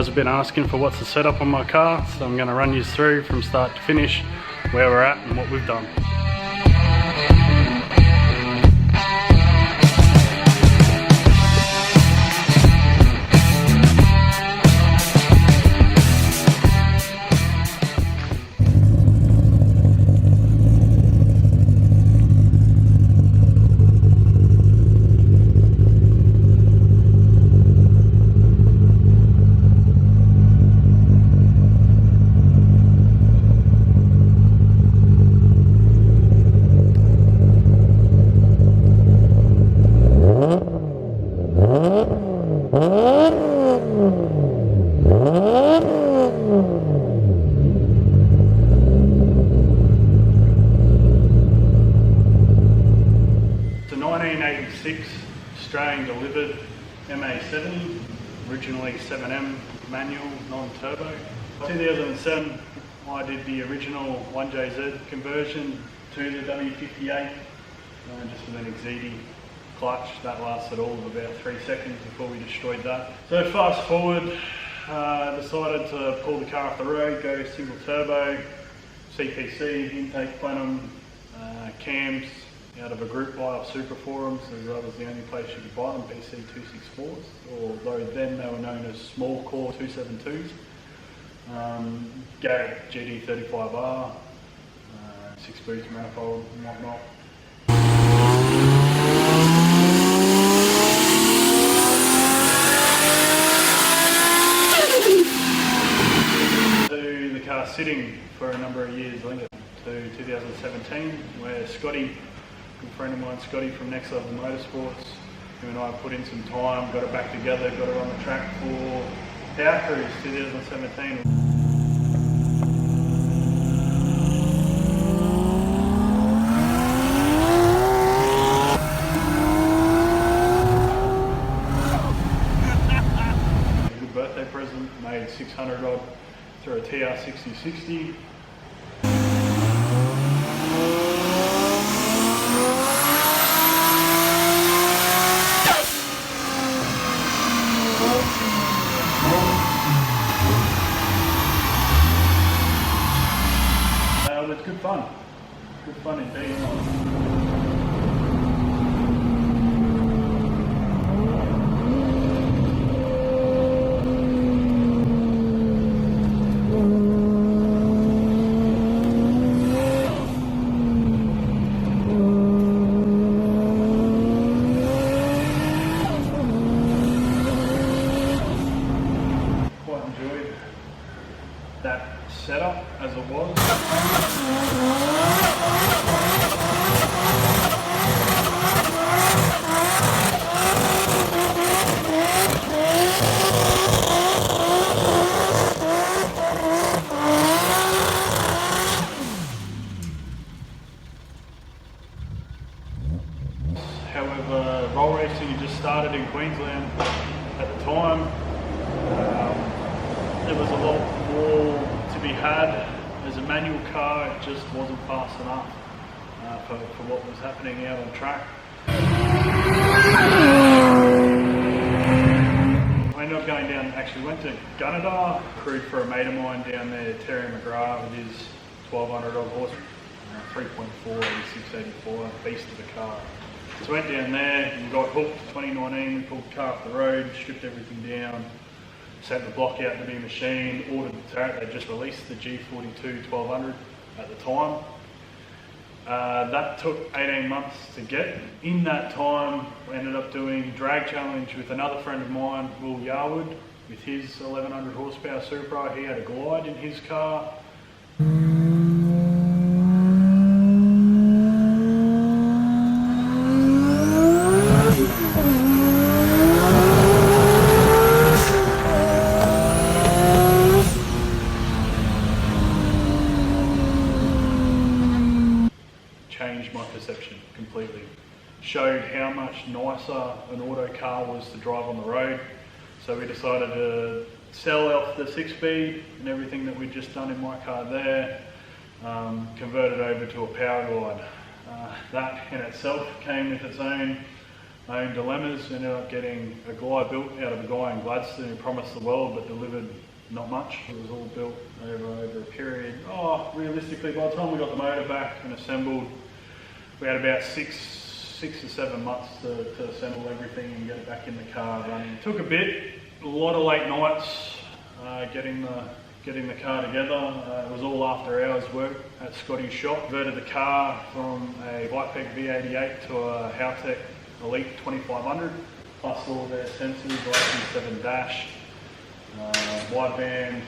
guys have been asking for what's the setup on my car, so I'm going to run you through from start to finish where we're at and what we've done. It's a 1986 Australian delivered A70, originally 7M manual, non-turbo. 2007 I did the original 1JZ conversion to the W58, just with an Exedi clutch. That lasted all of about 3 seconds before we destroyed that. So fast forward, decided to pull the car off the road, go single turbo, CPC, intake plenum, cams out of a group buy off Supra forums, as that was the only place you could buy them, BC264s, although then they were known as small core 272s. Garrett GD35R, 6 boots manifold and whatnot. To the car sitting for a number of years, I think to 2017, where Scotty, good friend of mine, Scotty from Next Level Motorsports, him and I put in some time, got it back together, got it on the track for Power Cruise 2017. Birthday present, made 600 odd through a TR6060. It's good fun indeed. That setup as it was. However, roll racing had just started in Queensland at the time. There was a lot more to be had. As a manual car, it just wasn't fast enough for what was happening out on track. I ended up going down, actually went to Gunnedah, crewed for a mate of mine down there, Terry McGrath, with his 1200 odd horse, 3.4, 684, beast of a car. So went down there and got hooked. 2019, we pulled the car off the road, stripped everything down, sent the block out to be machined, ordered the turret. They just released the G42 1200 at the time. That took 18 months to get. In that time, we ended up doing drag challenge with another friend of mine, Will Yarwood, with his 1100 horsepower Supra. He had a Glide in his car. Changed my perception completely. Showed how much nicer an auto car was to drive on the road. So we decided to sell off the 6-speed and everything that we'd just done in my car there, convert it over to a Power Glide. That in itself came with its own my own dilemmas. Ended up getting a glide built out of a guy in Gladstone who promised the world but delivered not much. It was all built over a period. Realistically, by the time we got the motor back and assembled, we had about six or 7 months to assemble everything and get it back in the car running. It took a lot of late nights getting the car together. It was all after hours work at Scotty's shop. Converted the car from a Whitepeak V88 to a Haltech Elite 2500, plus all their sensors, the A70 dash, wideband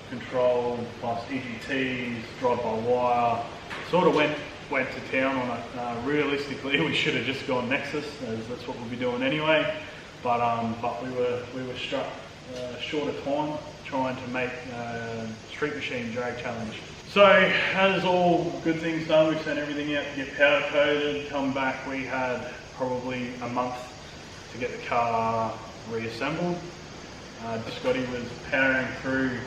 control, plus EGTs, drive-by-wire. Sort of went to town on it. Realistically, we should have just gone Nexus, as that's what we'll be doing anyway. But we were struck short of time trying to make Street Machine Drag Challenge. So as all good things done, we sent everything out to get powder coated. Come back, we had probably a month to get the car reassembled. Scotty was powering through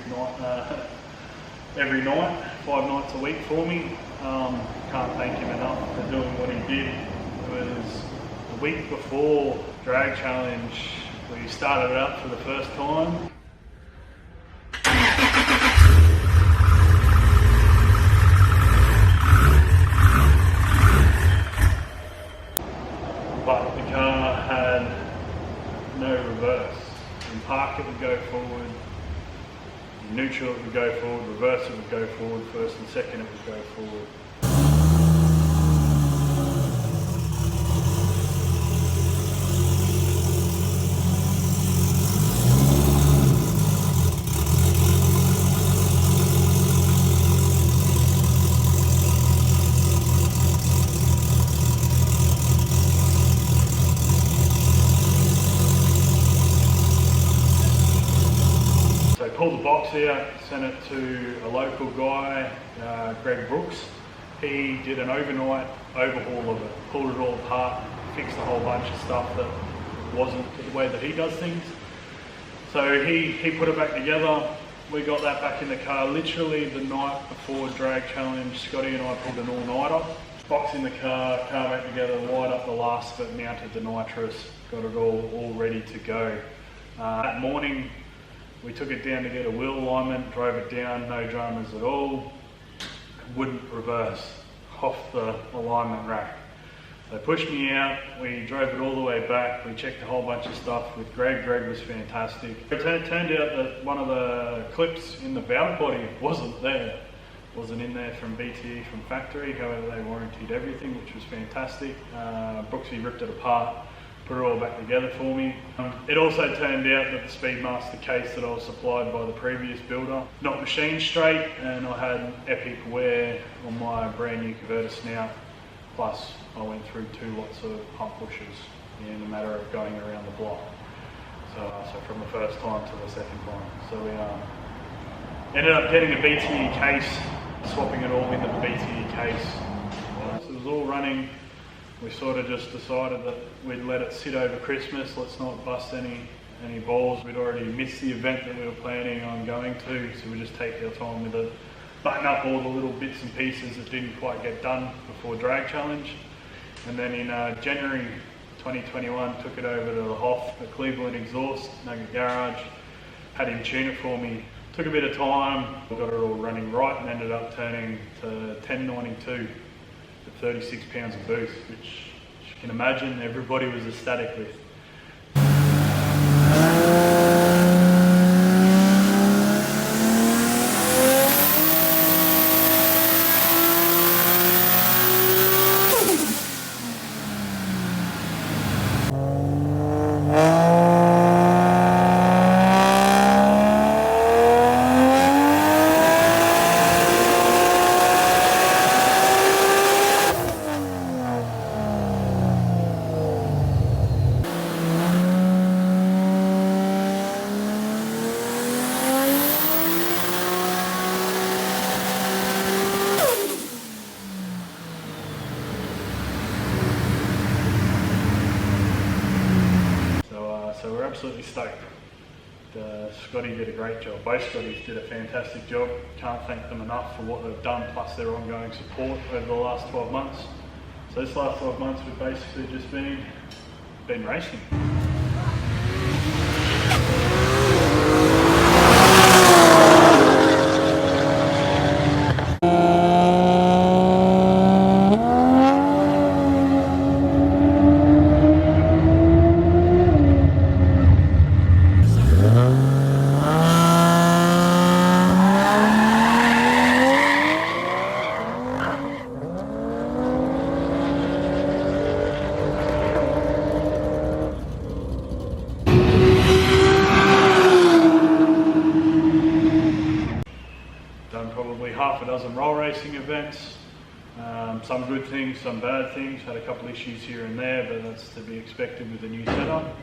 every night, 5 nights a week for me. Can't thank him enough for doing what he did. It was the week before Drag Challenge. We started it up for the first time. But the car had no reverse. In park it would go forward, in neutral it would go forward, reverse it would go forward, first and second it would go forward. Pulled the box out, sent it to a local guy, Greg Brooks. He did an overnight overhaul of it, pulled it all apart, fixed a whole bunch of stuff that wasn't the way that he does things. So he put it back together. We got that back in the car literally the night before Drag Challenge. Scotty and I pulled an all-nighter. Box in the car back together, wired up the last bit, mounted the nitrous, got it all ready to go. That morning, we took it down to get a wheel alignment, drove it down, no dramas at all. Wouldn't reverse off the alignment rack. They pushed me out, we drove it all the way back, we checked a whole bunch of stuff with Greg. Greg was fantastic. It turned out that one of the clips in the valve body wasn't there. Wasn't in there from BTE from factory, however they warranted everything, which was fantastic. Brooksy ripped it apart, put it all back together for me. It also turned out that the Speedmaster case that I was supplied by the previous builder, not machined straight, and I had epic wear on my brand new converter snout, plus I went through 2 lots of pump bushes in a matter of going around the block. So from the first time to the second time. So we ended up getting a BTE case, swapping it all into the BTE case. So it was all running. We sort of just decided that we'd let it sit over Christmas, let's not bust any balls. We'd already missed the event that we were planning on going to, so we just take our time with it, button up all the little bits and pieces that didn't quite get done before Drag Challenge. And then in January 2021, took it over to the Hoff at Cleveland Exhaust, Nugget Garage, had him tune it for me. Took a bit of time, got it all running right, and ended up turning to 1092. 36 pounds of boost, which you can imagine everybody was ecstatic with. So we're absolutely stoked. Scotty did a great job. Both Scotties did a fantastic job. Can't thank them enough for what they've done, plus their ongoing support over the last 12 months. So this last 12 months we've basically just been been racing. Done probably half a dozen roll racing events, some good things, some bad things, had a couple issues here and there, but that's to be expected with a new setup.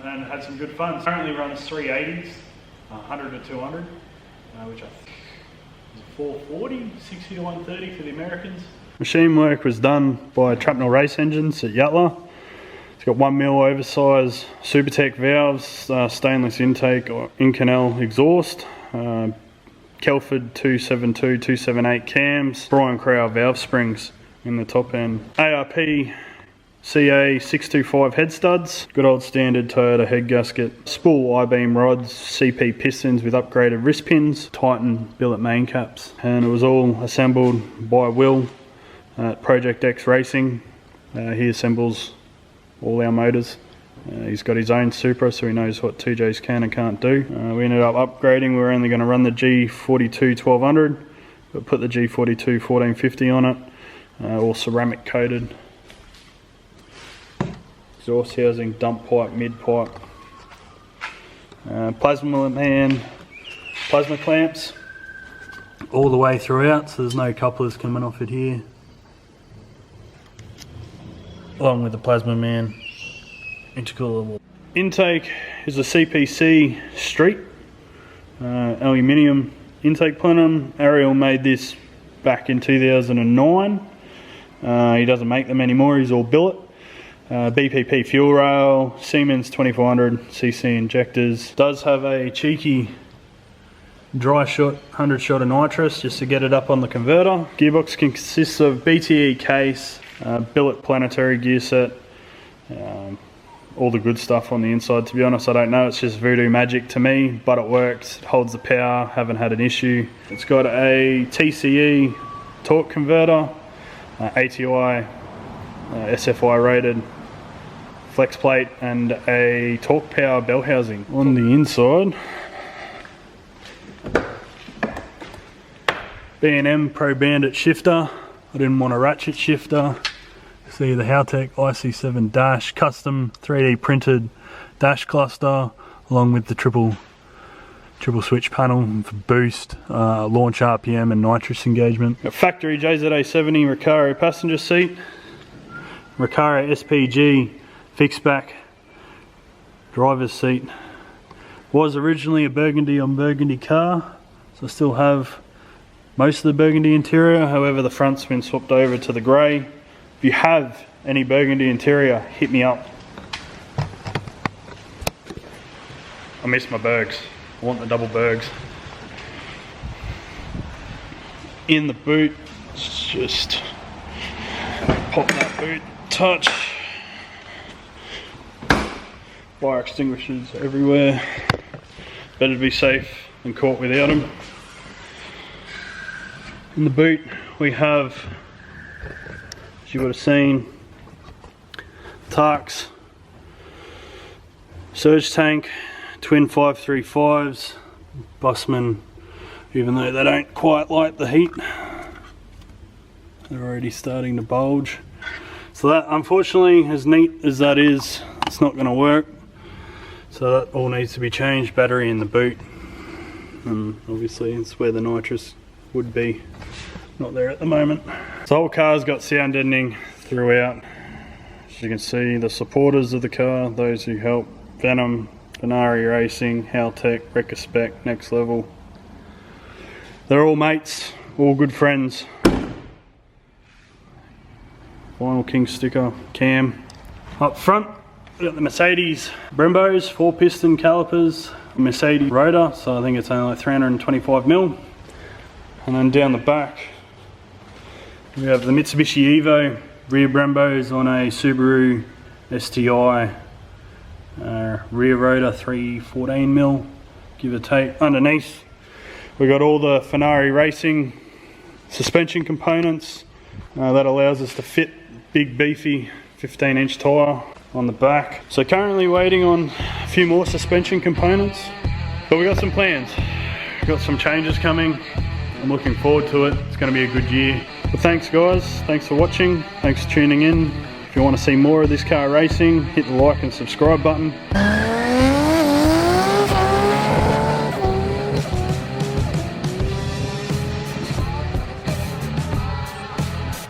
And had some good fun. Currently runs 380s, 100 to 200, which I think is 440, 60 to 130 for the Americans. Machine work was done by Trapnell Race Engines at Yatala. It's got 1mm oversized Supertech valves, stainless intake or in-canal exhaust, Kelford 272, 278 cams, Brian Crow valve springs in the top end. ARP CA 625 head studs, good old standard Toyota head gasket, spool I-beam rods, CP pistons with upgraded wrist pins, Titan billet main caps, and it was all assembled by Will at Project X Racing. He assembles all our motors. He's got his own Supra, so he knows what 2Js can and can't do. We ended up upgrading. We were only going to run the G42 1200, but put the G42 1450 on it, all ceramic coated. Exhaust housing, dump pipe, mid pipe, plasma man, plasma clamps all the way throughout, so there's no couplers coming off it here, along with the plasma man intercooler. Intake is a CPC Street aluminium intake plenum. Ariel made this back in 2009. He doesn't make them anymore, he's all billet. BPP fuel rail, Siemens 2400 cc injectors. Does have a cheeky dry shot 100 shot of nitrous just to get it up on the converter. Gearbox consists of BTE case, billet planetary gear set, all the good stuff on the inside. To be honest, I don't know, it's just voodoo magic to me, but it works, it holds the power, haven't had an issue. It's got a TCE torque converter, ATI SFI rated flex plate, and a torque power bell housing. On the inside, B&M Pro Bandit shifter. I didn't want a ratchet shifter. See the Haltech IC7 dash, custom 3D printed dash cluster, along with the triple switch panel for boost, launch RPM and nitrous engagement. A factory JZA70 Recaro passenger seat, Recaro SPG fixed back driver's seat. Was originally a burgundy on burgundy car, so I still have most of the burgundy interior, however the front's been swapped over to the grey. If you have any burgundy interior, hit me up. I miss my bergs, I want the double bergs. In the boot, let's just pop that boot, touch. Fire extinguishers everywhere. Better to be safe than caught without them. In the boot we have, as you would have seen, Tarks, surge tank, twin 535s, Bussman, even though they don't quite like the heat, they're already starting to bulge. So that, unfortunately, as neat as that is, it's not going to work. So that all needs to be changed, battery in the boot, and obviously it's where the nitrous would be not there at the moment. So the whole car's got sound deadening throughout. As you can see, the supporters of the car, those who help, Venom, Venari Racing, Haltech, Retrospect, Next Level. They're all mates, all good friends. Vinyl King sticker, cam. Up front, we've got the Mercedes Brembos, 4-piston calipers, Mercedes rotor, so I think it's only like 325mm. And then down the back, we have the Mitsubishi Evo rear Brembos on a Subaru STI rear rotor, 314mm, give or take. Underneath, we've got all the Venari Racing suspension components. That allows us to fit big beefy 15-inch tyre on the back. So currently waiting on a few more suspension components, but we got some plans. We've got some changes coming. I'm looking forward to it. It's going to be a good year. But thanks guys, thanks for watching, thanks for tuning in. If you want to see more of this car racing, hit the like and subscribe button.